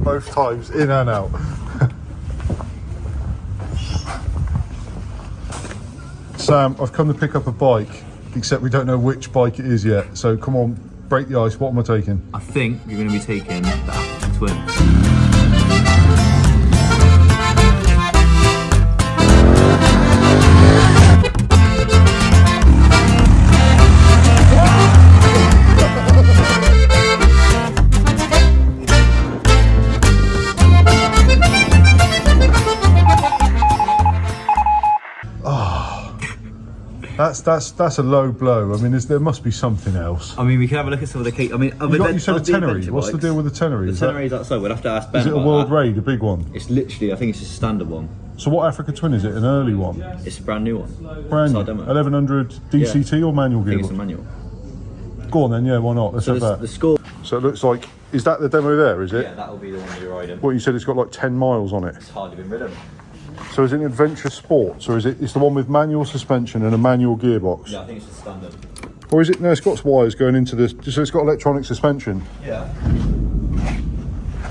both times, in and out. Sam, I've come to pick up a bike, except we don't know which bike it is yet. So come on, break the ice. What am I taking? I think you're going to be taking the African Twin. That's a low blow. I mean, there must be something else. I mean, we can have a look at some of the cake. I mean, You said a Tenere. What's the deal with the Tenere? The Tenere is outside. We'll have to ask Ben. Is it a World Raid, a big one? It's literally, I think it's just a standard one. So what Africa Twin is it? An early one? It's a brand new one. Brand new. It's our demo. 1100 DCT or manual I think it's gearbox? a manual. Go on then, yeah, why not? Let's have that. The score. So it looks like, is that the demo there, is it? Yeah, that will be the one you're riding. What, you said it's got like 10 miles on it? It's hardly been ridden. So is it an Adventure Sports, or it's the one with manual suspension and a manual gearbox? Yeah, I think it's just standard. Or is it, no, it's got wires going into this, so it's got electronic suspension. Yeah.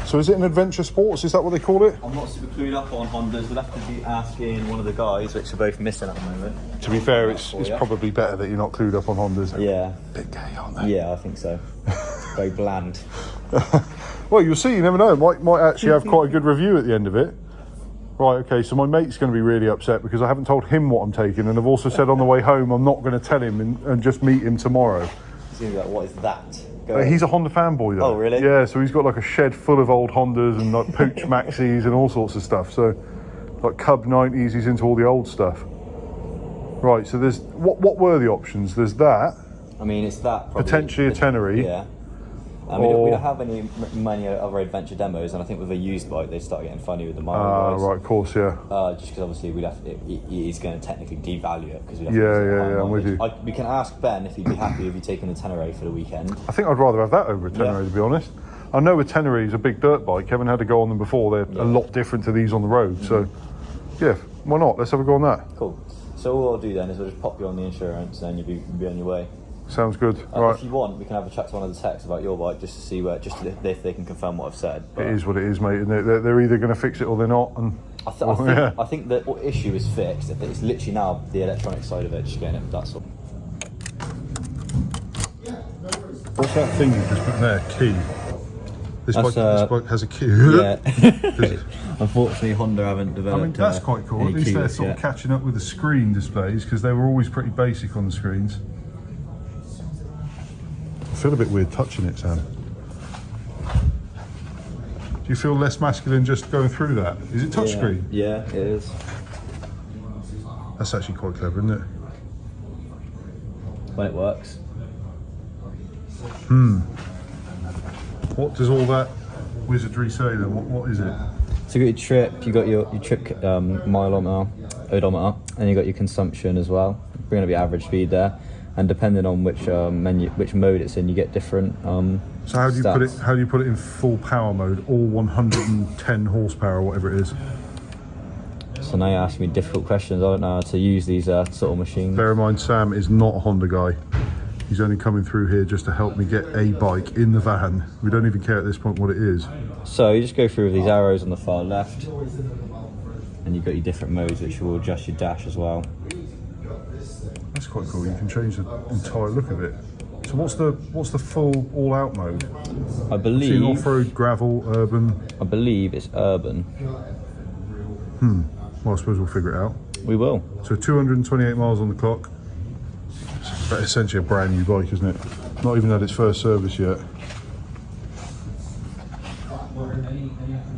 So is it an Adventure Sports, is that what they call it? I'm not super clued up on Hondas. We'll have to be asking one of the guys, which are both missing at the moment. To be fair, it's probably better that you're not clued up on Hondas. Yeah. Bit gay, aren't they? Yeah, I think so. Very bland. Well, you'll see, you never know. Might actually have quite a good review at the end of it. Right, okay, so my mate's going to be really upset because I haven't told him what I'm taking, and I've also said on the way home I'm not going to tell him and just meet him tomorrow. He's going to be like, what is that? He's a Honda fanboy though. Oh, really? Yeah, so he's got like a shed full of old Hondas and like Pooch Maxis and all sorts of stuff. So like Cub 90s, he's into all the old stuff. Right, so there's, what were the options? There's that. I mean, it's that probably. Potentially a Tenere. Yeah. We don't have many other adventure demos, and I think with a used bike they start getting funny with the mile. Right, of course, yeah. Just because obviously he's going to technically devalue it because I'm with you. We can ask Ben if he'd be happy with you taking a Tenere for the weekend. I think I'd rather have that over a Tenere, to be honest. I know a Tenere is a big dirt bike. Haven't had to go on them before. They're a lot different to these on the road. So, yeah, why not? Let's have a go on that. Cool. So all I'll do then is I'll just pop you on the insurance, and you'll be on your way. Sounds good. Right. If you want, we can have a chat to one of the techs about your bike just to see if they can confirm what I've said. But it is what it is, mate. And they're either going to fix it or they're not. And I think the issue is fixed. It's literally now the electronic side of it, just getting it. That's all. What's that thing you just put there? Key. This bike has a key. Yeah. Unfortunately, Honda haven't developed. I mean, that's quite cool. At least they're sort of catching up with the screen displays because they were always pretty basic on the screens. I feel a bit weird touching it, Sam. Do you feel less masculine just going through that? Is it touchscreen? Yeah, it is. That's actually quite clever, isn't it? When it works. What does all that wizardry say then? What is it? So you got your trip, you got your trip mileometer, odometer, and you got your consumption as well. Bringing up your average speed there. And depending on which mode it's in, you get different So how do you stats. put it? How do you put it in full power mode, all 110 horsepower, or whatever it is? So now you're asking me difficult questions. I don't know how to use these sort of machines. Bear in mind, Sam is not a Honda guy. He's only coming through here just to help me get a bike in the van. We don't even care at this point what it is. So you just go through with these arrows on the far left, and you've got your different modes, which will adjust your dash as well. That's quite cool. You can change the entire look of it. So what's the full all-out mode? I believe off-road, gravel, urban. I believe it's urban. Well, I suppose we'll figure it out. We will. So 228 miles on the clock. It's essentially a brand new bike, isn't it? Not even had its first service yet.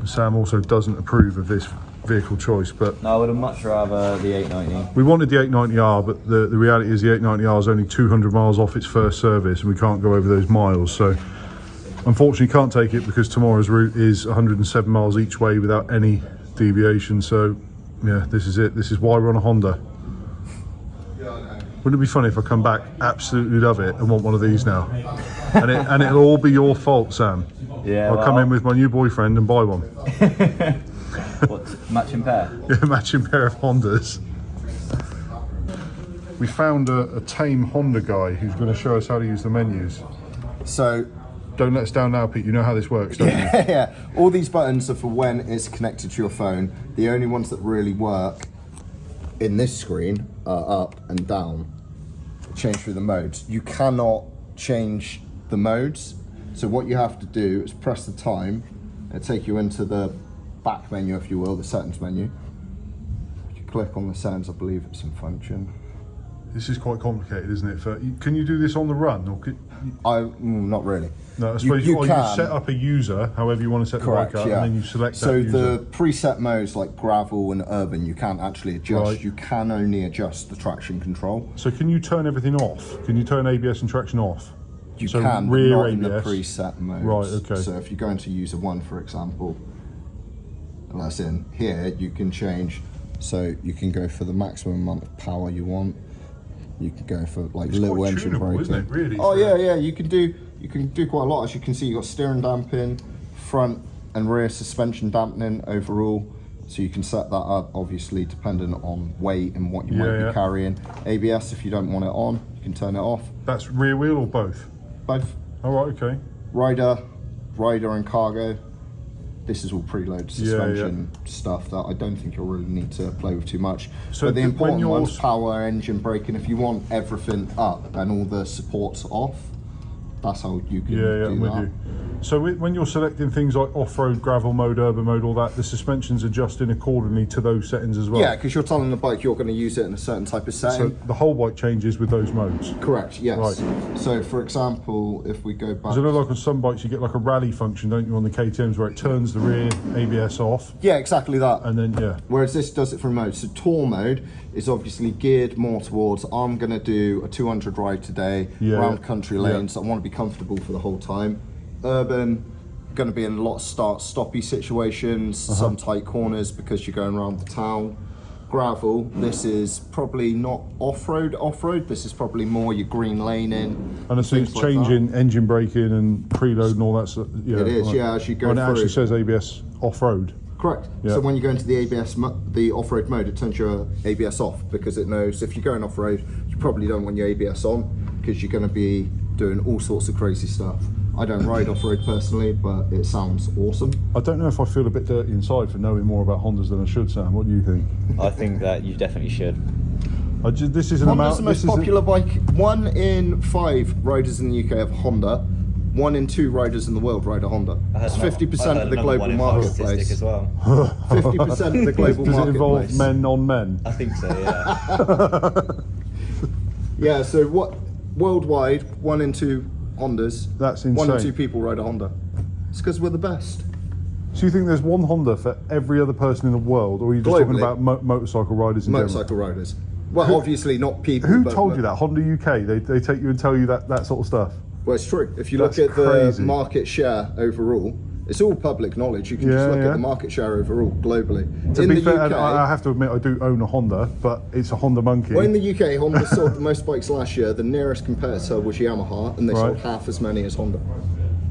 Sam also doesn't approve of this vehicle choice, but No, I would have much rather the 890. we wanted the 890R, but the reality is the 890R is only 200 miles off its first service and we can't go over those miles. So unfortunately can't take it because tomorrow's route is 107 miles each way without any deviation. So yeah, this is it. This is why we're on a Honda. Wouldn't it be funny if I come back, absolutely love it, and want one of these now? And it'll all be your fault, Sam. Yeah, I'll come in with my new boyfriend and buy one. What, matching pair? Yeah, matching pair of Hondas. We found a tame Honda guy who's going to show us how to use the menus. So Don't let us down now, Pete. You know how this works, don't you? Yeah, all these buttons are for when it's connected to your phone. The only ones that really work in this screen are up and down. Change through the modes. You cannot change the modes. So what you have to do is press the time and take you into the back menu, if you will, the settings menu. If you click on the settings, I believe it's in function. This is quite complicated, isn't it? Can you do this on the run? Or Not really. no, I suppose you can. set up a user, however you want to set Correct, the bike up, yeah. and then you select so that user. the preset modes like gravel and urban, you can't actually adjust. Right. You can only adjust the traction control. So can you turn everything off? Can you turn ABS and traction off? You So can, but rear not in the ABS. preset modes. Right, okay. So if you go into user 1, for example, and that's in here, you can change. So you can go for the maximum amount of power you want. You can go for like It's little quite engine tunable, braking. isn't it, really, Oh for- yeah. You can do quite a lot. As you can see, you've got steering damping, front and rear suspension dampening overall. So you can set that up, obviously, depending on weight and what you might Yeah. be carrying. ABS, if you don't want it on, you can turn it off. That's rear wheel or both? Both. All right, okay. Rider and cargo. This is all preload suspension stuff that I don't think you'll really need to play with too much. So but the when important you're- ones, power, engine, braking, if you want everything up and all the supports off, that's how you can Yeah, do I'm with that. you. So when you're selecting things like off-road, gravel mode, urban mode, all that, the suspension's adjusting accordingly to those settings as well? Yeah, because you're telling the bike you're going to use it in a certain type of So setting. the whole bike changes with those modes? Correct, yes. Right. So for example, if we go back... Because I know like on some bikes you get like a rally function, don't you, on the KTMs where it turns the rear ABS off Yeah, exactly that. and then, yeah. Whereas this does it from mode. So tour mode is obviously geared more towards, I'm going to do a 200 ride today, Yeah. around country Yeah. lanes. I want to be comfortable for the whole time. Urban, going to be in a lot of start-stoppy situations, some tight corners because you're going around the town. Gravel, this is probably not off-road. This is probably more your green laning. And I see it's things like that. changing engine braking and preload and all that stuff. Yeah, It is, right. yeah, as you go And it actually through. says ABS off-road. Correct. Yeah. So when you go into the ABS, the off-road mode, it turns your ABS off because it knows if you're going off-road, you probably don't want your ABS on because you're going to be doing all sorts of crazy stuff. I don't ride off-road personally, but it sounds awesome. I don't know if I feel a bit dirty inside for knowing more about Hondas than I should, Sam. What do you think? I think that you definitely should. This is an Honda's amount. the most popular bike. 1 in 5 riders in the UK have Honda. 1 in 2 riders in the world ride a Honda. It's 50% of the global marketplace. as well. 50% of the global Does it involve marketplace. men on men? I think so. Yeah. Yeah. So what? Worldwide, 1 in 2 Hondas. That's 1 in insane. 2 people ride a Honda. It's because we're the best. So you think there's one Honda for every other person in the world, or are you just talking Globally. about motorcycle riders in general? Motorcycle riders. Well, obviously not people. Who but told you that? Honda UK? They take you and tell you that sort of stuff? Well, it's true. If you That's look at crazy. the market share overall, it's all public knowledge. You can just Yeah, look yeah. at the market share overall globally. To in be the fair, UK, I have to admit I do own a Honda, but it's a Honda Monkey. well, in the UK, Honda sold the most bikes last year. The nearest competitor was Yamaha, and they sold Right. half as many as Honda.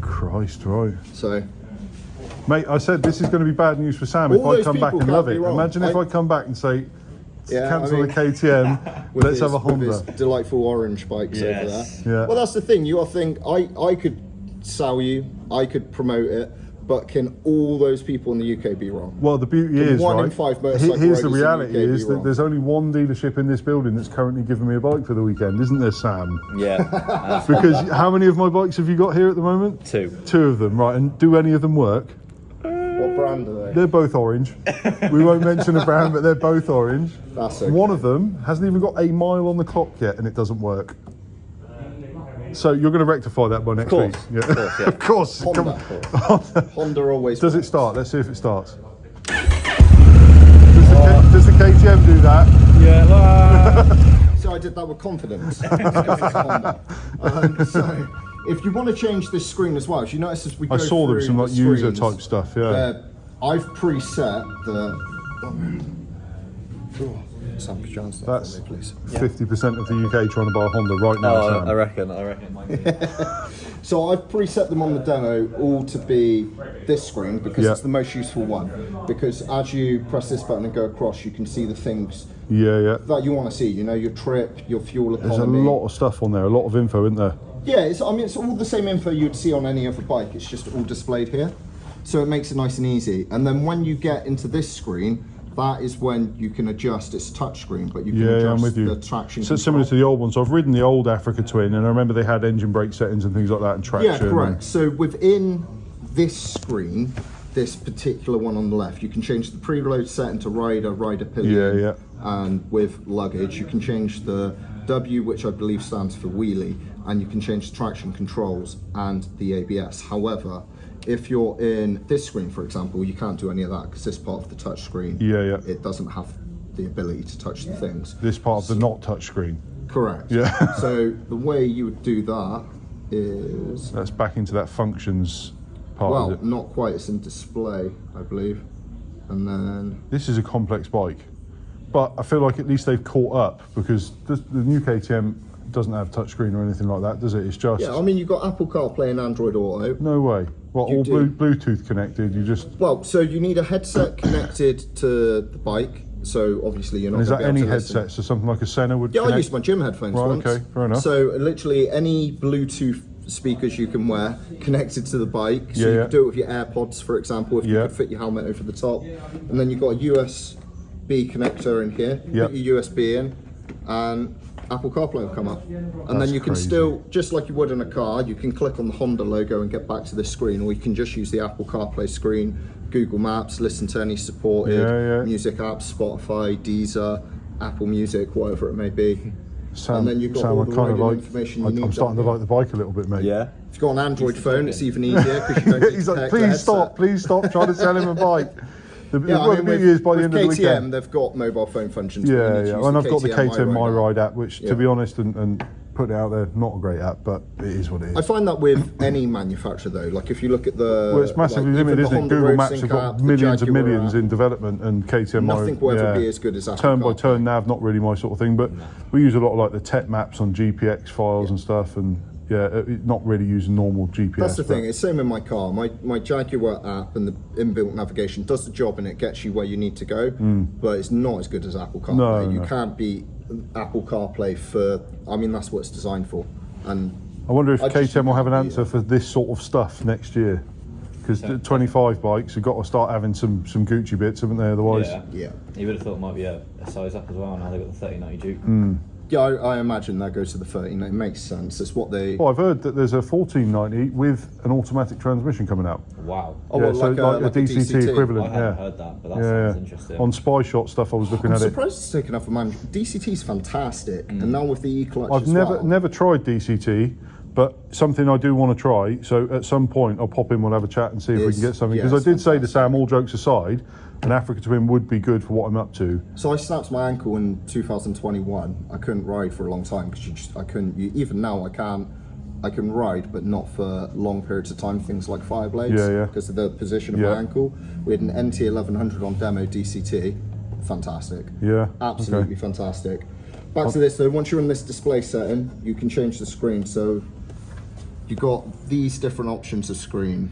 Christ, right. So, Mate, I said this is going to be bad news for Sam All if I those come back people and can't love be it. wrong. Imagine if I come back and say, yeah, cancel I mean, the KTM, with let's his, have a with his Honda. delightful orange bikes over there. Yes. Yeah. Well, that's the thing. You got to think. I could sell you. I could promote it. But can all those people in the UK be wrong? Well, the beauty Can is, 1 right, in 5 motorcycle here's the riders in the reality UK be is that wrong? there's only one dealership in this building that's currently giving me a bike for the weekend, isn't there, Sam? Yeah. Because how many of my bikes have you got here at the moment? 2. 2 of them, right, and do any of them work? What brand are they? They're both orange. We won't mention a brand, but they're both orange. That's okay. One of them hasn't even got a mile on the clock yet, and it doesn't work. So you're going to rectify that by next week. Of course, yeah. Of course. Come Honda. on. Honda always. Does it start? Let's see if it starts. Does the KTM do that? Yeah. So I did that with confidence. Because it's Honda. So if you want to change this screen as well, as you notice as we go I saw there was through some like the user screens, type stuff. Yeah. I've preset the. Sam, could you answer that That's for me, please? 50% of the UK trying to buy a Honda right now. Oh, Sam. I reckon it might be. So I've preset them on the demo all to be this screen because Yeah. it's the most useful one. Because as you press this button and go across, you can see the things Yeah, yeah. that you want to see. You know, your trip, your fuel There's a economy. lot of stuff on there, a lot of info, isn't there? Yeah, it's all the same info you'd see on any other bike. It's just all displayed here, so it makes it nice and easy. And then when you get into this screen, that is when you can adjust. It's touch screen, but you can I'm adjust with you. the traction. So it's similar to the old one. So I've ridden the old Africa Twin, and I remember they had engine brake settings and things like that, and traction. Yeah, correct. So within this screen, this particular one on the left, you can change the preload setting to rider pillion. Yeah. And with luggage, you can change the W, which I believe stands for wheelie, and you can change the traction controls and the ABS. However, if you're in this screen, for example, you can't do any of that because this part of the touch screen, it doesn't have the ability to touch the things. This part of the not touch screen. Correct. Yeah. So the way you would do that is... That's back into that functions part Well, of it. not quite. It's in display, I believe. And then... This is a complex bike, but I feel like at least they've caught up, because the new KTM doesn't have touchscreen or anything like that, does it? It's just... Yeah, I mean, you've got Apple CarPlay and Android Auto. No way. Well, You all do. Bluetooth connected, you just... Well, so you need a headset connected to the bike. So obviously you're not. And is gonna that be able any to listen. headset? So something like a Senna would Yeah, connect? I use my gym headphones Right, once. okay, fair enough. So literally any Bluetooth speakers you can wear connected to the bike. So you Yeah. can do it with your AirPods, for example, if you Yeah. could fit your helmet over the top. And then you've got a USB connector in here. Yeah. Put your USB in, and Apple CarPlay will come up. And That's then you can crazy. still, just like you would in a car, you can click on the Honda logo and get back to this screen, or you can just use the Apple CarPlay screen, Google Maps, listen to any supported music apps, Spotify, Deezer, Apple Music, whatever it may be. And then you've got all I the kind of riding like, information you I'm need starting to down like the bike a little bit, mate. Yeah. If you've got an Android phone, it's even easier because you don't need He's to like, connect the please stop trying to sell him a bike. The Yeah, I mean, beauty is by the with end of the KTM, weekend. they've got mobile phone functions. but you Yeah, need to yeah. use And I've got the KTM My app. Ride app, which, Yeah. to be honest, and putting it out there, not a great app, but it is what it is. I find that with any manufacturer though, like if you look at the... Well, it's massively like, limited, even the isn't it? Honda Google Road Maps Sync have got app, the millions and Jaguar millions app, in development, and KTM Nothing will ever be as good as Apple turn by CarPlay. turn nav, not really my sort of thing, but we use a lot of like the tech maps on GPX files and stuff, and not really using normal GPS. That's the but- thing, it's same in my car. My Jaguar app and the inbuilt navigation does the job and it gets you where you need to go, but it's not as good as Apple CarPlay. No, you no. can't beat Apple CarPlay for, I mean, that's what it's designed for. And I wonder if I just KTM will have an think answer for this sort of stuff next year, because 25 bikes have got to start having some Gucci bits, haven't they? Otherwise, yeah. You would have thought it might be a size up as well. Now they've got the 3090 Duke. Yeah, I imagine that goes to the 13. It makes sense. It's what they... Well, I've heard that there's a 1490 with an automatic transmission coming out. Wow. Oh, Yeah, well, so like a DCT I equivalent. haven't Yeah. heard that, but that sounds interesting. On Spy Shot stuff, I was looking I'm at it. surprised it's taken off a man. DCT's fantastic, and now with the E-clutch I've as never well. never tried DCT, but something I do want to try. So at some point, I'll pop in, we'll have a chat and see if we It's- can get something. yeah, Because it's I did say to fantastic. Sam, all jokes aside, an Africa Twin would be good for what I'm up to. So I snapped my ankle in 2021. I couldn't ride for a long time because I couldn't. Even now, I can ride, but not for long periods of time. Things like fire blades, Yeah, yeah. because of the position of Yeah. my ankle. We had an NT 1100 on demo DCT. Fantastic. Yeah. Absolutely Okay. fantastic. Back to this though, once you're in this display setting, you can change the screen. So you've got these different options of screen,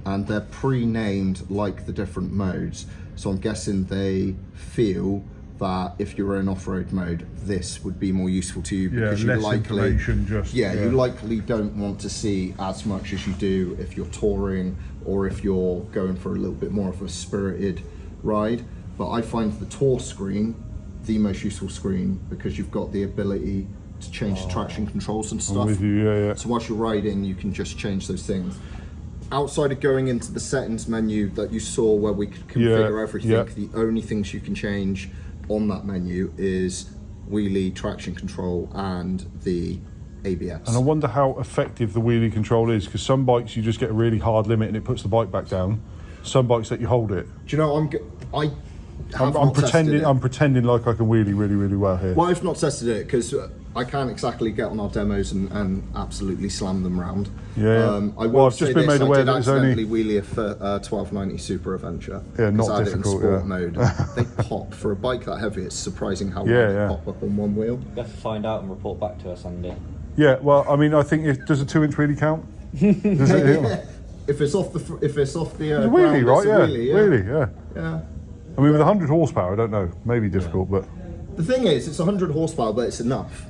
and they're pre-named like the different modes. So I'm guessing they feel that if you're in off-road mode, this would be more useful to you because you less likely, information, just- you yeah. likely don't want to see as much as you do if you're touring or if you're going for a little bit more of a spirited ride. But I find the tour screen the most useful screen because you've got the ability to change traction controls and stuff. I'm with you, yeah. So whilst you're riding, you can just change those things. Outside of going into the settings menu that you saw where we could configure everything, yeah. the only things you can change on that menu is wheelie, traction control, and the ABS. And I wonder how effective the wheelie control is, because some bikes you just get a really hard limit and it puts the bike back down. Some bikes let you hold it. Do you know, I have I'm not tested pretending. it. I'm pretending like I can wheelie really, really well here. Well, I've not tested it because I can't exactly get on our demos and absolutely slam them round. Yeah. I Well, will I've just say been this, made aware I did that there's only- accidentally wheelie a 1290 Super Adventure. Yeah, not 'cause I had difficult, it in sport yeah. mode. They pop for a bike that heavy. It's surprising how Yeah, well yeah. they pop up on one wheel. You have to find out and report back to us, Andy. Yeah. Well, I mean, I think does a 2-inch wheelie count? Does it, If it's off the It's a ground, wheelie, right? it's a Yeah. wheelie, yeah. Wheelie, yeah. Yeah. I mean, with 100 horsepower, I don't know. Maybe difficult, but The thing is, it's 100 horsepower, but it's enough.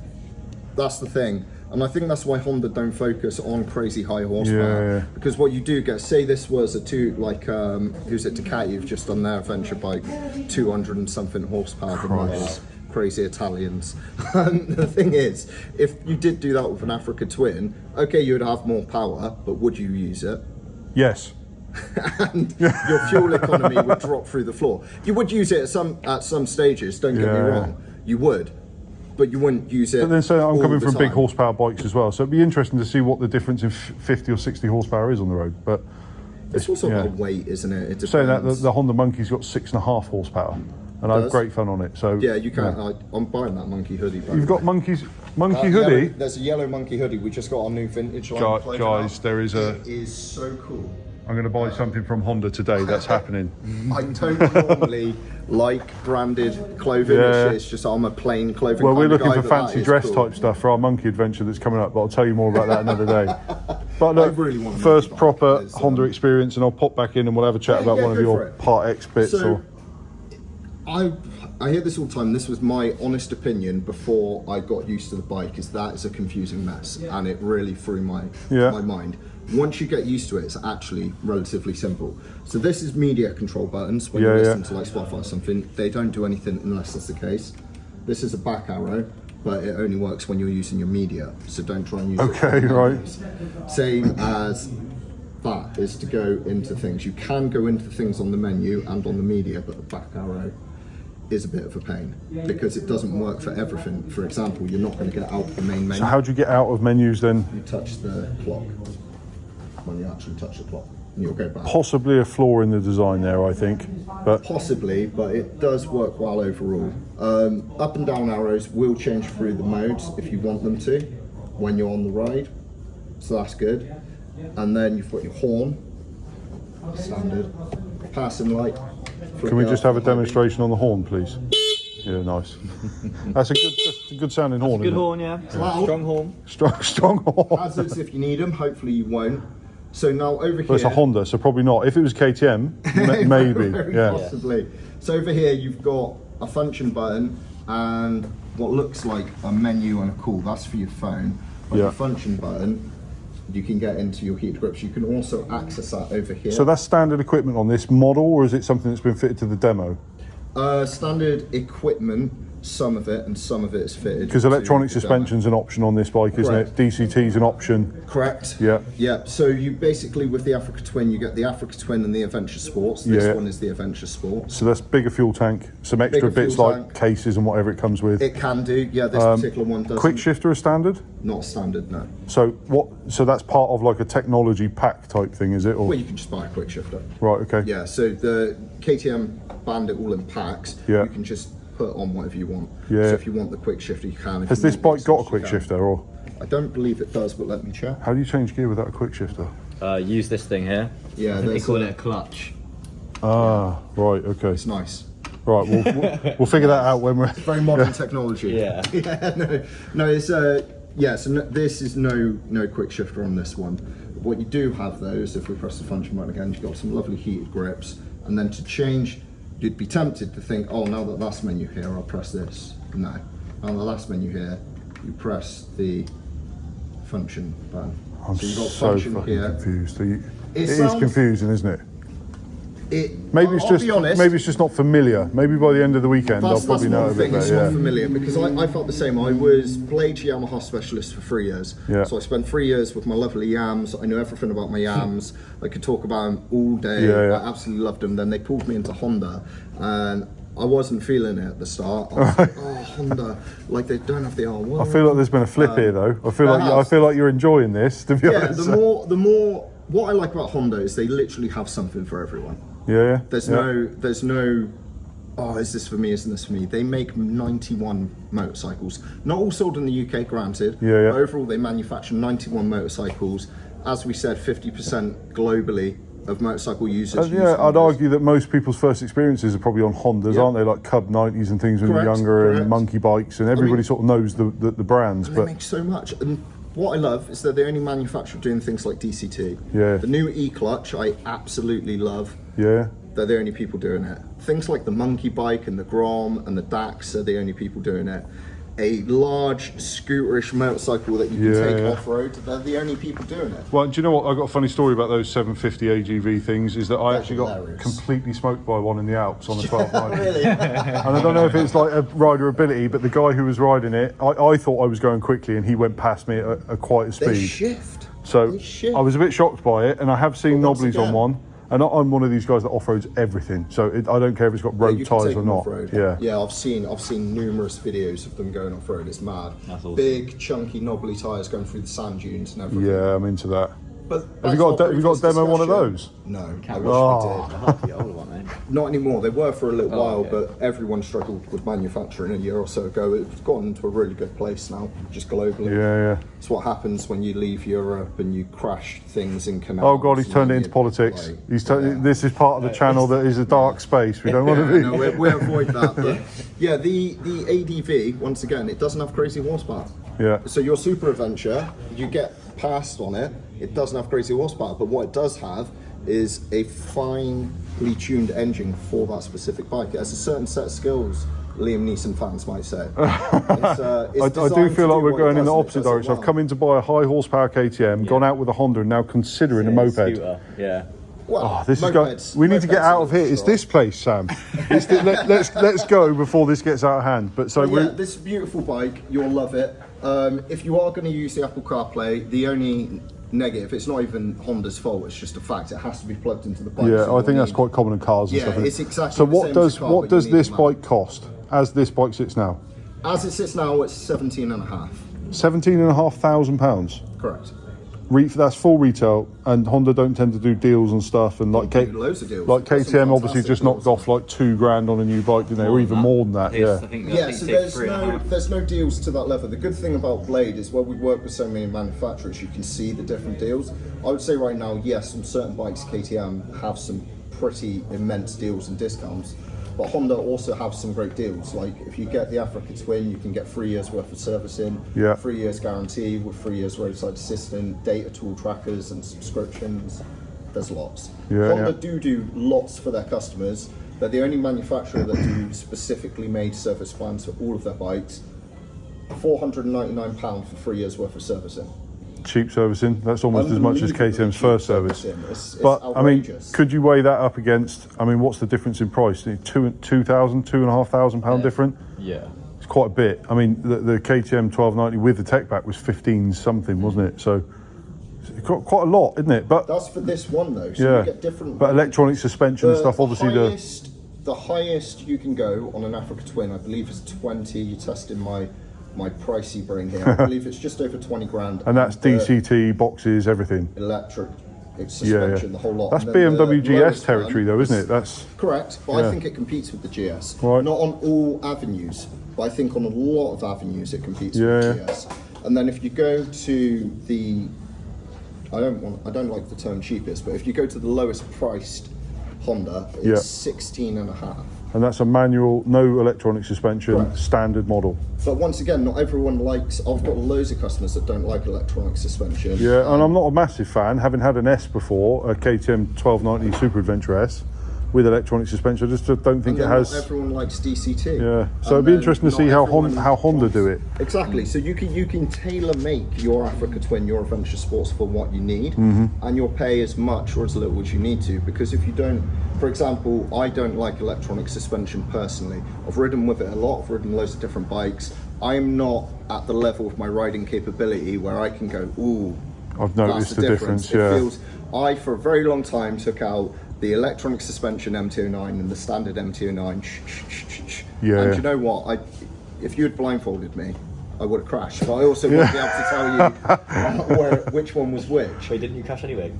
That's the thing. And I think that's why Honda don't focus on crazy high horsepower. Yeah. Because what you do get, say this was a who's it, Ducati, you've just done their adventure bike, 200 and something horsepower devices. Crazy Italians. The thing is, if you did do that with an Africa Twin, okay, you would have more power, but would you use it? Yes. And your fuel economy would drop through the floor. You would use it at some stages, don't get me wrong, you would, but you wouldn't use it. But then say I'm all coming the from big time. horsepower bikes as well, so it'd be interesting to see what the difference in 50 or 60 horsepower is on the road. But It's also yeah. about weight, isn't it? It depends. saying that the Honda Monkey's got 6.5 horsepower, and I have Does? great fun on it. So Yeah, you can. I'm buying that monkey hoodie. by You've the got way. monkey Yellow- hoodie. there's a yellow monkey hoodie. We just got our new vintage line. Guys, there is a. It is so cool. I'm going to buy something from Honda today. That's happening. I don't normally like branded clothing. Yeah. It's just I'm a plain clothing. Well, we're kind of looking guy, for but that fancy is dress cool. type stuff for our monkey adventure that's coming up, but I'll tell you more about that another day. But look, really want a first monkey bike. proper It's, Honda experience, and I'll pop back in and we'll have a chat about one of go your for it. Part X bits. So, I hear this all the time. This was my honest opinion before I got used to the bike. Is that is a confusing mess, and it really threw my mind. Once you get used to it, it's actually relatively simple. So this is media control buttons. When you listen to like Spotify or something, they don't do anything unless that's the case. This is a back arrow, but it only works when you're using your media. So don't try and use it. Okay, right. Same as that is to go into things. You can go into things on the menu and on the media, but the back arrow is a bit of a pain because it doesn't work for everything. For example, you're not going to get out the main menu. So how do you get out of menus then? You touch the clock. When you actually touch the clock, and you'll go back. Possibly a flaw in the design there, I think. But Possibly, but it does work well overall. Up and down arrows will change through the modes if you want them to when you're on the ride, so that's good. And then you've got your horn, standard, passing light. can we just have a demonstration on the horn, please? Yeah, nice. That's a good sounding horn. Good isn't it? horn, yeah. Loud. Strong horn. Strong horn. Hazards if you need them, hopefully you won't. So now over here... Well, it's a Honda, so probably not. If it was KTM, maybe. Very Yeah. possibly. So over here you've got a function button and what looks like a menu and a call. That's for your phone. But Yeah. your function button, you can get into your heated grips. You can also access that over here. So that's standard equipment on this model, or is it something that's been fitted to the demo? Standard equipment, some of it, and some of it is fitted. Because to electronic the demo. suspension's an option on this bike, isn't Correct. it? DCT's an option. Correct. Yeah. Yeah. So you basically, with the Africa Twin, you get the Africa Twin and the Adventure Sports. This Yeah. one is the Adventure Sports. So that's bigger fuel tank, some extra Bigger bits fuel like tank. cases and whatever it comes with. It can do. Yeah, this particular one does. Quick shifter is standard. Not standard, no. So what? So that's part of like a technology pack type thing, is it? Or Well, you can just buy a quick shifter. right? Okay. Yeah, so the KTM banned it all in packs. Yeah. You can just put on whatever you want. Yeah. So if you want the quick shifter, you can. If Has you this want bike the got a extras, quick you can. shifter, or I don't believe it does, but let me check. how do you change gear without a quick shifter? Use this thing here. Yeah, I think they there's call a- it a clutch. Ah, right. Okay. It's nice. Right. We'll figure that out when we're. Very modern technology. Yeah. Yeah, no, it's yeah. So this is no quick shifter on this one. What you do have though is if we press the function button again, you've got some lovely heated grips, and then to change, you'd be tempted to think, oh, now that last menu here, I'll press this. No, on the last menu here, you press the function button. I'm so you've got so function fucking here. confused. It It is sounds- confusing, isn't it? Maybe Maybe it's just not familiar. Maybe by the end of the weekend, I'll That's probably know one a thing, bit it's better. not Yeah. familiar because I felt the same. I was Blade Yamaha specialist for 3 years. Yeah. So I spent 3 years with my lovely Yams. I knew everything about my Yams. I could talk about them all day. Yeah, yeah. I absolutely loved them. Then they pulled me into Honda and I wasn't feeling it at the start. I was like, oh, Honda, like they don't have the R1. I feel like there's been a flip here, though. I feel there has. like you're enjoying this. To be yeah, honest. the more, what I like about Honda is they literally have something for everyone. Yeah. There's no, oh, is this for me, isn't this for me? They make 91 motorcycles. Not all sold in the UK, granted. Yeah, yeah. But overall, they manufacture 91 motorcycles. As we said, 50% globally of motorcycle users. use Yeah, I'd Hondas. argue that most people's first experiences are probably on Hondas, Yeah. aren't they? Like Cub 90s and things when you're Correct, younger, correct. and monkey bikes, and everybody mean- sort of knows the brands. They But make so much. And what I love is that they only manufacture doing things like DCT. Yeah. The new E-Clutch, I absolutely love. yeah, They're the only people doing it. Things like the monkey bike and the Grom and the Dax are the only people doing it. a large scooterish motorcycle that you can take Yeah. off-road. They're the only people doing it. Well, do you know what? I got a funny story about those 750 AGV things. Is that I They're actually got hilarious. completely smoked by one in the Alps on a 1290. Really? And I don't know if it's like a rider ability, but the guy who was riding it, I thought I was going quickly, and he went past me at quite a They speed. shift. So They shift. I was a bit shocked by it, and I have seen But once knobblies on again- one. And I'm one of these guys that off-roads everything, so I don't care if it's got road You can tyres take or them not. off-road. Yeah. Yeah, I've seen numerous videos of them going off-road. It's mad. That's awesome. Big, chunky, knobbly tyres going through the sand dunes and everything. Yeah, I'm into that. But Have you got a demo one of those? No, I Can't wish Oh. we did. Half the older one, mate. Not anymore. They were for a little while, okay. but everyone struggled with manufacturing a year or so ago. It's gotten to a really good place now, just globally. Yeah. It's what happens when you leave Europe and you crash things in canals. Oh God, he's and turned it then into you, politics. like, He's yeah. This is part of the channel that is a dark space. We don't want to Yeah, be. no, we avoid that. But yeah, the ADV, once again, it doesn't have crazy horsepower. Yeah. So your Super Adventure, you get past on it, it doesn't have crazy horsepower, but what it does have is a finely tuned engine for that specific bike. It has a certain set of skills, Liam Neeson fans might say. I do feel like we're going in the opposite direction. I've come in to buy a high horsepower KTM, gone out with a Honda, and now considering a moped. Scooter, yeah. Oh, this is going. We need to get out of here. It's this place, Sam. Let's go before this gets out of hand. But so Yeah, this is a beautiful bike. You'll love it. If you are going to use the Apple CarPlay, the only negative, it's not even Honda's fault. It's just a fact. It has to be plugged into the bike. yeah, so I think you'll that's need- quite common in cars and Yeah, stuff. isn't it? it's exactly So the what same as does a car, what but does you need this the bike cost? As this bike sits now, As it sits now, it's 17.5. £17,500. Correct. That's full retail, and Honda don't tend to do deals and stuff. And like They do loads of deals. like They've got some KTM obviously fantastic just knocked deals. off like $2,000 on a new bike, didn't they? Or even more than that. Here's- Yeah. I think, Yeah, so there's no deals to that level. The good thing about Blade is where we work with so many manufacturers, you can see the different deals. I would say right now, yes, on certain bikes, KTM have some pretty immense deals and discounts. But Honda also have some great deals. Like if you get the Africa Twin, you can get 3 years worth of servicing, Yeah. 3 years guarantee with 3 years roadside assistant, data tool trackers and subscriptions. There's lots. Yeah, Honda yeah. do lots for their customers. They're the only manufacturer that do specifically made service plans for all of their bikes. £499 for 3 years worth of servicing. Cheap servicing. That's almost as much as Unbelievably KTM's first cheap service. servicing. It's But I mean, outrageous. could you weigh that up against? I mean, what's the difference in price? £2,500 different. Yeah. It's quite a bit. I mean, the KTM 1290 with the tech back was 15 something, wasn't it? So it's got quite a lot, isn't it? But That's for this one though. So yeah, you get different. but electronic suspension and stuff. Obviously, the highest you can go on an Africa Twin, I believe, is 20. You're testing my pricey brain here. I believe it's just over 20 grand. and that's the DCT boxes, everything. electric Yeah, suspension, the whole lot. That's And then the BMW GS lowest territory, one though, isn't it? That's correct, but Yeah. I think it competes with the GS. Right. Not on all avenues, but I think on a lot of avenues it competes with Yeah, the GS. And then if you go to the, I don't like the term cheapest, but if you go to the lowest priced Honda, it's Yeah. 16.5. and that's a manual, no electronic suspension, Correct. standard model. But once again, not everyone likes. I've got loads of customers that don't like electronic suspension. Yeah, and I'm not a massive fan, having had an S before, a KTM 1290 Super Adventure S with electronic suspension. I just don't think And it then has. not everyone likes DCT. Yeah, so And it'd be then interesting to not see how everyone Honda do it. Exactly. So you can tailor make your Africa Twin, your Adventure Sports for what you need, Mm-hmm. and you'll pay as much or as little as you need to. Because if you don't, for example, I don't like electronic suspension personally. I've ridden with it a lot. I've ridden loads of different bikes. I'm not at the level of my riding capability where I can go, ooh, I've that's noticed the difference. It Yeah, feels. I for a very long time took out the electronic suspension MT09 and the standard MT09. Yeah, And yeah. you know what? If you had blindfolded me, I would have crashed. But I also wouldn't be able to tell you which one was which. Wait, didn't you crash anyway?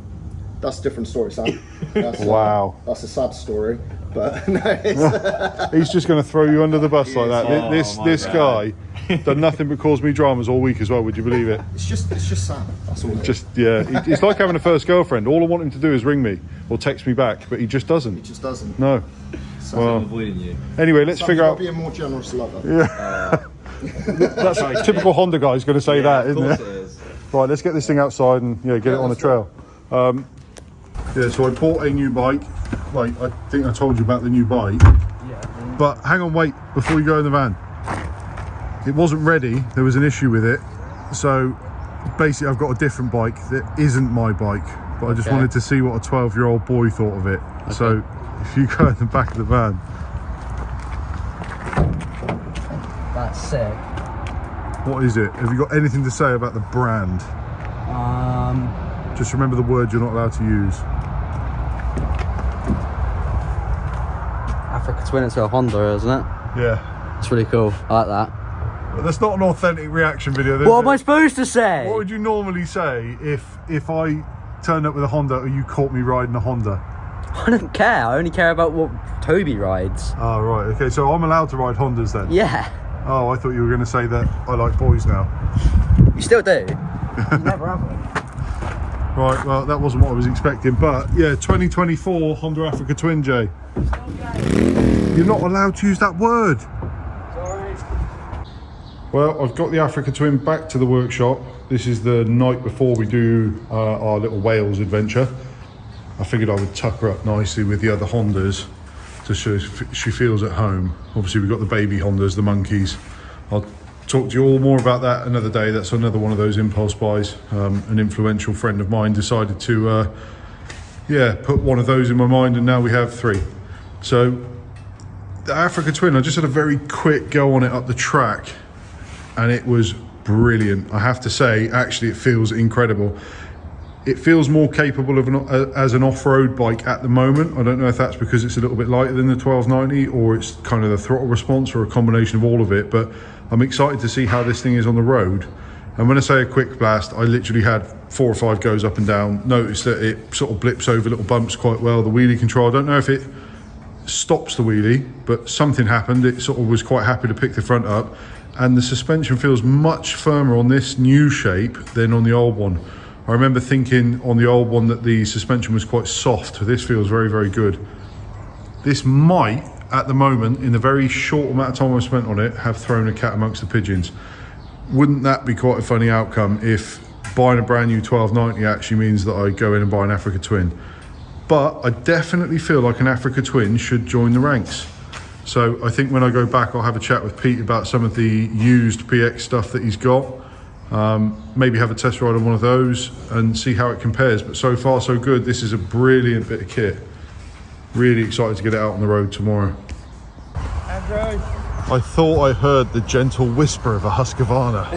That's a different story, Sam. That's, Wow. That's a sad story. But no, it's, he's just going to throw you under the bus like that. Oh, This my this God. guy done nothing but cause me dramas all week as well. Would you believe it? it's just Sam. That's all. Just yeah, it's like having a first girlfriend. All I want him to do is ring me or text me back, but he just It doesn't. just doesn't. No. Sam, Well, I'm avoiding you. anyway, let's Sam, figure you've out. got to be a more generous lover. That's a typical Honda guy's going to say that, isn't it? is. Right, let's get this thing outside and get it on the let's trail. Yeah, so I bought a new bike. Like, I think I told you about the new bike. But hang on, wait, before you go in the van. it wasn't ready. There was an issue with it. So basically I've got a different bike that isn't my bike, but I just wanted to see what a 12-year-old boy thought of it. So if you go in the back of the van. That's sick. What is it? Have you got anything to say about the brand? Just remember the word you're not allowed to use. Africa Twin, it's a Honda, isn't it? Yeah. It's really cool. I like that. But that's not an authentic reaction video. What am I supposed to say? What would you normally say if I turned up with a Honda or you caught me riding a Honda? I don't care. I only care about what Toby rides. Oh, right. Okay, so I'm allowed to ride Hondas then? Yeah. Oh, I thought you were going to say that I like boys now. You still do? You never have one. Right, well, that wasn't what I was expecting, but yeah, 2024 Honda Africa Twin, Jay. You're not allowed to use that word. Sorry. Well, I've got the Africa Twin back to the workshop. This is the night before we do our little Wales adventure. I figured I would tuck her up nicely with the other Hondas to show she feels at home. Obviously, we've got the baby Hondas, the monkeys. I'll talk to you all more about that another day. That's another one of those impulse buys. An influential friend of mine decided to put one of those in my mind, and now we have 3. So the Africa Twin, I just had a very quick go on it up the track, and it was brilliant. I have to say, actually, it feels incredible. It feels more capable of as an off-road bike at the moment. I don't know if that's because it's a little bit lighter than the 1290, or it's kind of the throttle response, or a combination of all of it, but I'm excited to see how this thing is on the road. And when I say a quick blast, I literally had 4 or 5 goes up and down. Noticed that it sort of blips over little bumps quite well. The wheelie control, I don't know if it stops the wheelie, but something happened. It sort of was quite happy to pick the front up, and the suspension feels much firmer on this new shape than on the old one. I remember thinking on the old one that the suspension was quite soft. This feels very, very good. This might, at the moment, in the very short amount of time I've spent on it, have thrown a cat amongst the pigeons. Wouldn't that be quite a funny outcome if buying a brand new 1290 actually means that I go in and buy an Africa Twin? But I definitely feel like an Africa Twin should join the ranks. So I think when I go back, I'll have a chat with Pete about some of the used PX stuff that he's got. Maybe have a test ride on one of those and see how it compares. But so far so good. This is a brilliant bit of kit. Really excited to get it out on the road tomorrow. Andrew. I thought I heard the gentle whisper of a Husqvarna.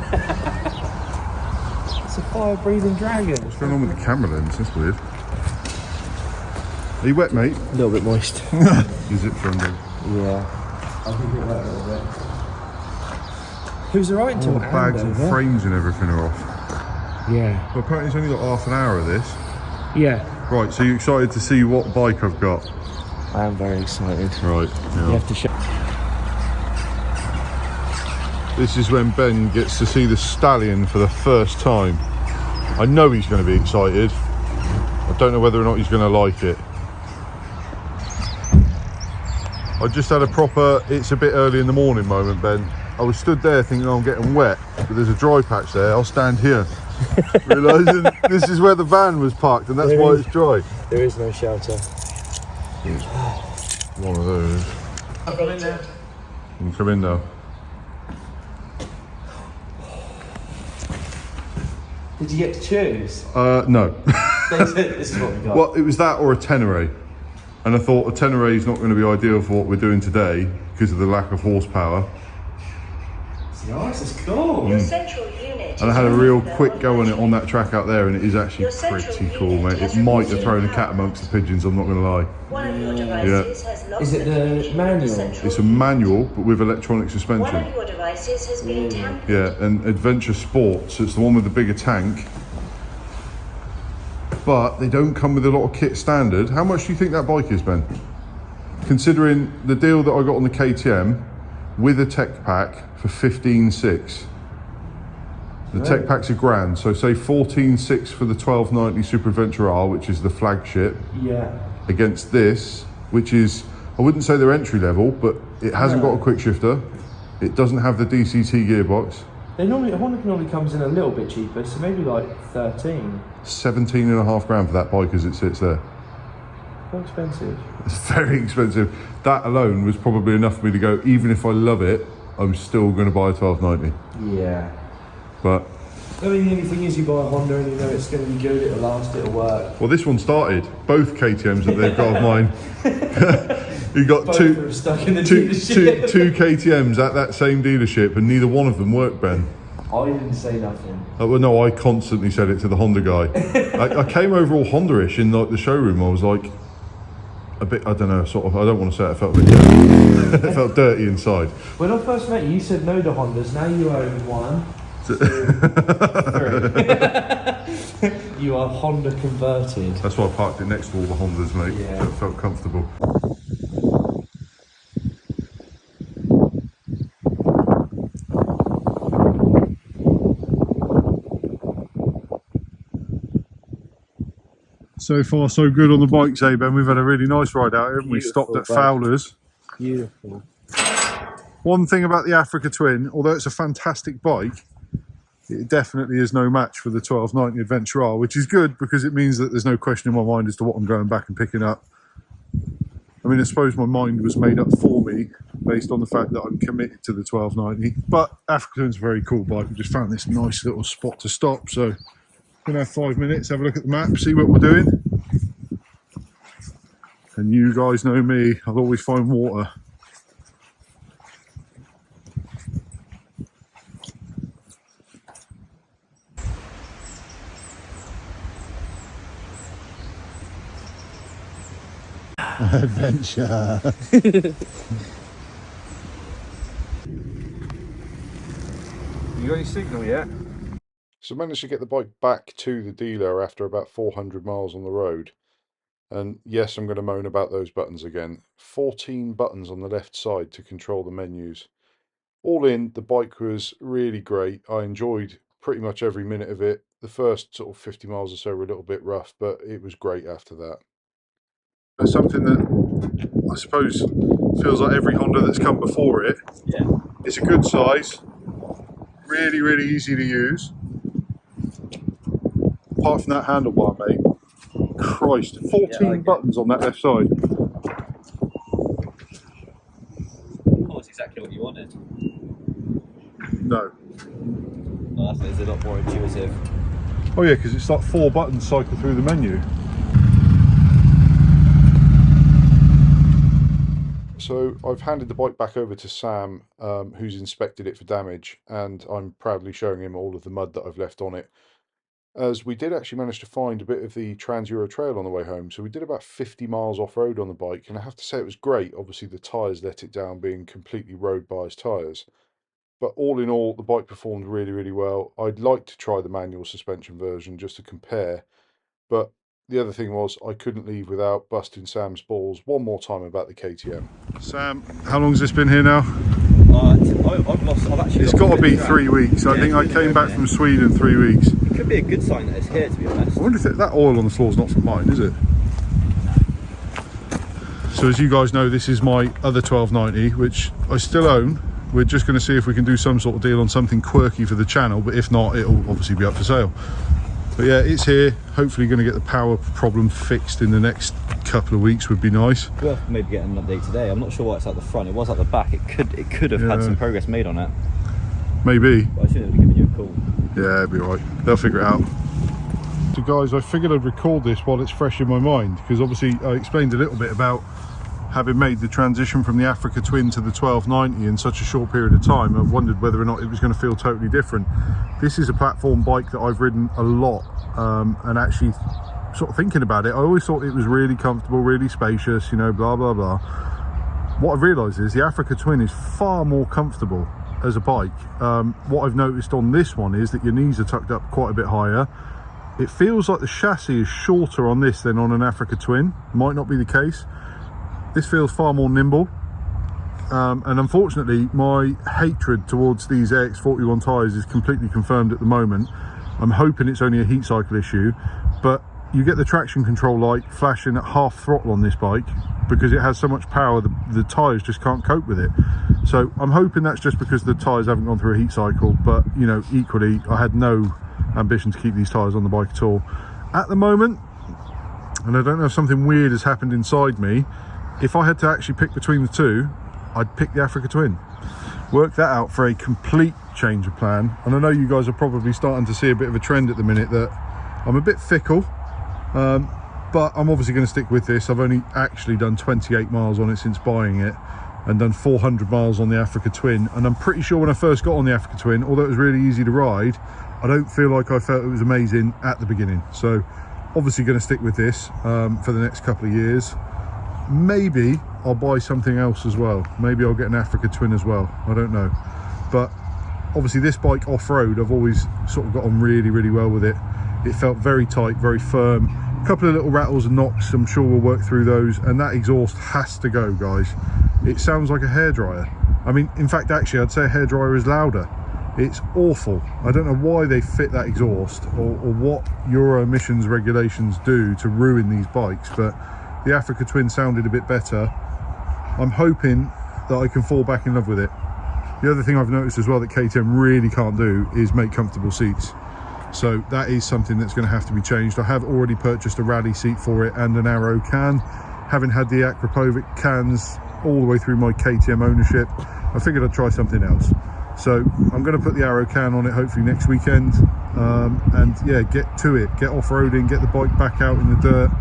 It's a fire-breathing dragon. What's going on with the camera lens? That's weird. Are you wet, mate? A little bit moist. Is it friendly? Yeah. I think it wet a little bit. He was alright All until the bags and Andover. frames and everything are off. Yeah. Well, apparently it's only got half an hour of this. Yeah. Right, so you're excited to see what bike I've got? I am very excited. Right, You yeah. have to show. This is when Ben gets to see the Stallion for the first time. I know he's going to be excited. I don't know whether or not he's going to like it. I just had a proper, it's a bit early in the morning moment, Ben. I was stood there thinking, oh, I'm getting wet, but there's a dry patch there. I'll stand here. Realising this is where the van was parked, and that's why it's dry. There is no shelter. One of those. I've got in there. You can come in now. Did you get to choose? No. This is what we got. Well, it was that or a Tenere. And I thought a Tenere is not going to be ideal for what we're doing today because of the lack of horsepower. It's nice, it's cool. Your central unit. And I had a real quick go on it on that track out there, and it is actually Your central pretty cool, unit mate. has It might have received thrown a power. cat amongst the pigeons, I'm not going to lie. One of your devices has lost Is it the connection manual? to central It's a unit. manual, but with electronic One of suspension. your devices has been tampered. Yeah, and Adventure Sport, so it's the one with the bigger tank. But they don't come with a lot of kit standard. How much do you think that bike is, Ben? Considering the deal that I got on the KTM with a tech pack for 15,600. The tech pack's £1,000, so say 14,600 for the 1290 Super Adventure R, which is the flagship, Yeah. against this, which is, I wouldn't say they're entry level, but it hasn't got a quick shifter. It doesn't have the DCT gearbox. Honda normally comes in a little bit cheaper, so maybe like 13. 17.5 grand for that bike as it sits there. How expensive? It's very expensive. That alone was probably enough for me to go, even if I love it, I'm still going to buy a 1290. Yeah. But I mean, the only thing is you buy a Honda and you know it's going to be good, it'll last, it'll work. well, this one started. Both KTMs that they've got of mine. You got Both two are stuck in the dealership. two KTMs at that same dealership, and neither one of them worked, Ben. I didn't say nothing. Well, no, I constantly said it to the Honda guy. I came over all Honda-ish in like the showroom. I was like a bit, I don't know, sort of. I don't want to say it, I felt a bit dirty. It felt dirty inside. When I first met you, you said no to Hondas. Now you own one, two, three. You are Honda converted. That's why I parked it next to all the Hondas, mate. Yeah. It felt comfortable. So far, so good on the bikes, eh, Ben? We've had a really nice ride out here, haven't we? Stopped at Beautiful, Fowler's. Beautiful. One thing about the Africa Twin, although it's a fantastic bike, it definitely is no match for the 1290 Adventure R, which is good because it means that there's no question in my mind as to what I'm going back and picking up. I mean, I suppose my mind was made up for me based on the fact that I'm committed to the 1290. But Africa Twin's a very cool bike. We just found this nice little spot to stop, so we're gonna have 5 minutes, have a look at the map, see what we're doing. And you guys know me, I'll always find water. Adventure. You got any signal yet? So managed to get the bike back to the dealer after about 400 miles on the road. And yes, I'm going to moan about those buttons again. 14 buttons on the left side to control the menus. All in, the bike was really great. I enjoyed pretty much every minute of it. The first sort of 50 miles or so were a little bit rough, but it was great after that. But something that I suppose feels like every Honda that's come before it. Yeah. It's a good size. Really, really easy to use. Apart from that handlebar, mate. Christ, 14 buttons on that left side. Oh, it's exactly what you wanted. No. Well, it's a lot more intuitive. Oh yeah, because it's like 4 buttons cycle through the menu. So I've handed the bike back over to Sam, who's inspected it for damage, and I'm proudly showing him all of the mud that I've left on it. As we did actually manage to find a bit of the Trans-Euro Trail on the way home, so we did about 50 miles off-road on the bike, and I have to say it was great. Obviously the tyres let it down, being completely road-biased tyres. But all in all, the bike performed really, really well. I'd like to try the manual suspension version just to compare, but the other thing was I couldn't leave without busting Sam's balls one more time about the KTM. Sam, how long has this been here now? I've actually It's got to be 3 weeks. I think I came back from Sweden 3 weeks. It could be a good sign that it's here, to be honest. I wonder if that oil on the floor is not from mine, is it? So as you guys know, this is my other 1290, which I still own. We're just going to see if we can do some sort of deal on something quirky for the channel, but if not, it'll obviously be up for sale. But yeah, it's here. Hopefully going to get the power problem fixed in the next couple of weeks would be nice. We'll maybe get an update today. I'm not sure why it's at the front. It was at the back. It could have had some progress made on it. Maybe. But I should have given you a call. Yeah, it'll be alright. They'll figure it out. So guys, I figured I'd record this while it's fresh in my mind, because obviously I explained a little bit about having made the transition from the Africa Twin to the 1290 in such a short period of time. I wondered whether or not it was going to feel totally different. This is a platform bike that I've ridden a lot, and actually sort of thinking about it, I always thought it was really comfortable, really spacious, you know, blah blah blah. What I've realised is the Africa Twin is far more comfortable as a bike. What I've noticed on this one is that your knees are tucked up quite a bit higher. It feels like the chassis is shorter on this than on an Africa Twin. Might not be the case. This feels far more nimble, and unfortunately my hatred towards these AX41 tyres is completely confirmed at the moment. I'm hoping it's only a heat cycle issue, but you get the traction control light flashing at half throttle on this bike because it has so much power the tyres just can't cope with it. So I'm hoping that's just because the tyres haven't gone through a heat cycle, but you know, equally I had no ambition to keep these tyres on the bike at all at the moment. And I don't know if something weird has happened inside me. If I had to actually pick between the two, I'd pick the Africa Twin. work that out for a complete change of plan. And I know you guys are probably starting to see a bit of a trend at the minute that I'm a bit fickle, but I'm obviously going to stick with this. I've only actually done 28 miles on it since buying it, and done 400 miles on the Africa Twin. And I'm pretty sure when I first got on the Africa Twin, although it was really easy to ride, I don't feel like I felt it was amazing at the beginning. So obviously going to stick with this for the next couple of years. Maybe I'll buy something else as well. Maybe I'll get an Africa Twin as well, I don't know. But obviously this bike off-road, I've always sort of got on really, really well with it. It felt very tight, very firm. A couple of little rattles and knocks, I'm sure we'll work through those. And that exhaust has to go, guys. It sounds like a hairdryer. I mean, in fact, actually, I'd say a hairdryer is louder. It's awful. I don't know why they fit that exhaust, or what Euro emissions regulations do to ruin these bikes, but the Africa Twin sounded a bit better. I'm hoping that I can fall back in love with it. The other thing I've noticed as well that KTM really can't do is make comfortable seats. So that is something that's going to have to be changed. I have already purchased a rally seat for it and an Arrow can. Having had the Akrapovic cans all the way through my KTM ownership, I figured I'd try something else. So I'm going to put the Arrow can on it hopefully next weekend, and yeah, get to it, get off-roading, get the bike back out in the dirt,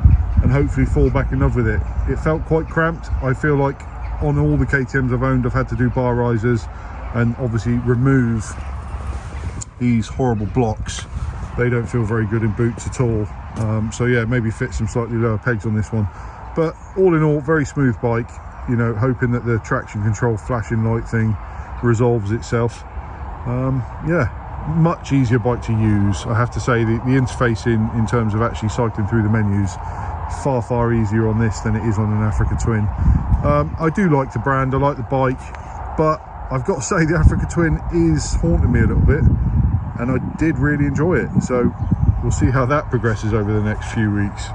and hopefully fall back in love with it. It felt quite cramped. I feel like on all the KTMs I've owned, I've had to do bar risers and obviously remove these horrible blocks. They don't feel very good in boots at all. So yeah, maybe fit some slightly lower pegs on this one. But all in all, very smooth bike. You know, hoping that the traction control flashing light thing resolves itself. Yeah, much easier bike to use. I have to say the interface in terms of actually cycling through the menus, far easier on this than it is on an Africa Twin. I do like the brand, I like the bike, but I've got to say the Africa Twin is haunting me a little bit, and I did really enjoy it. So we'll see how that progresses over the next few weeks.